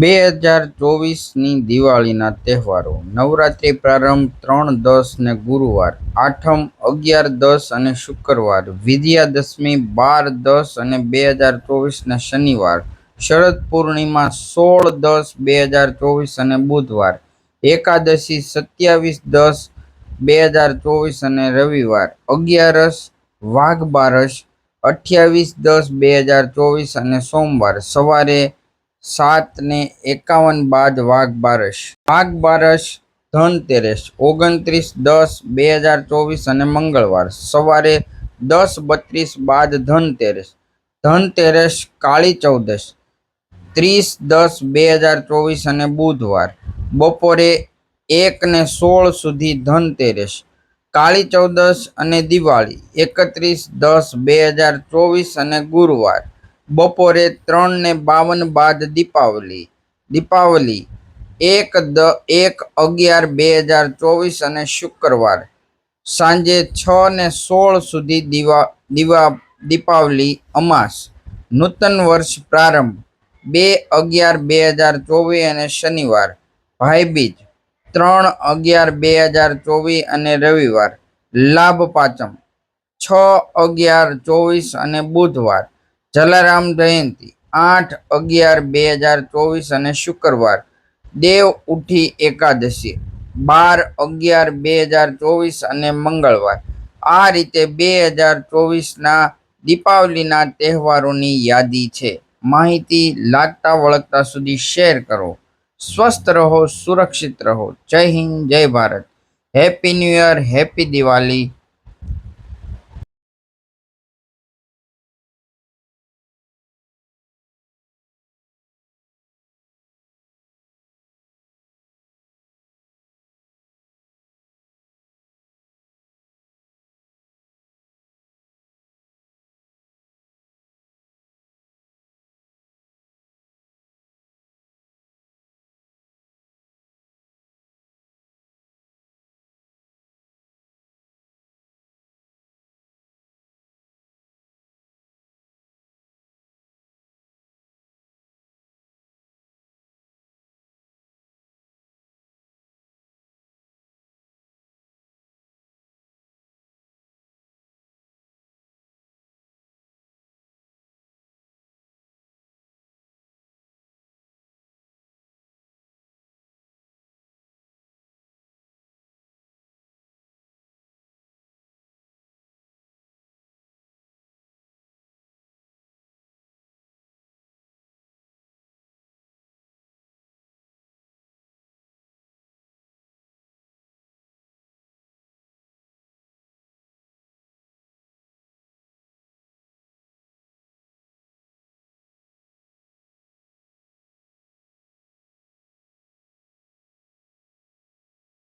2024ની દિવાળીના તહેવારો. નવરાત્રિ પ્રારંભ 3/10 ને ગુરુવાર, આઠમ 11/10 અને શુક્રવાર, વિજયાદશમી 12/10 અને 2024 ને શનિવાર, શરદ પૂર્ણિમા 16/10/2024 અને બુધવાર, એકાદશી 27/10/2024 અને રવિવાર, અગિયારસ વાઘ બારસ 28/10/2024 અને સોમવાર, સવારે 7:51 બાદ વાઘ બારસ. વાઘ બારસ ધનતેરસ 29/10/2024 અને મંગળવાર, સવારે 10:32 બાદ ધનતેરસ. ધનતેરસ કાળી ચૌદસ 30/10/2024 અને બુધવાર, બપોરે 1:16 સુધી ધનતેરસ. કાળી ચૌદસ અને દિવાળી 31/10/2024 અને ગુરુવાર, બપોરે 3:52 બાદ દીપાવલી. દીપાવલી 1/11/2024 અને શુક્રવાર, સાંજે 6:16 સુધી દીપાવલી અમાસ. નૂતન વર્ષ પ્રારંભ 2/11/2024 અને શનિવાર, ભાઈબીજ 3/11/2024 અને રવિવાર, લાભ પાંચમ 6/11/24 અને બુધવાર, જલારામ જયંતિ 8/11/2024 અને શુક્રવાર, દેવ ઉઠી એકાદશી 12/11/2024 અને મંગળવાર. આ રીતે 2024ના દીપાવલીના તહેવારોની યાદી છે. માહિતી લાગતા વળગતા સુધી શેર કરો. સ્વસ્થ રહો, સુરક્ષિત રહો. જય હિન્દ, જય Bharat. Happy new year, happy Diwali.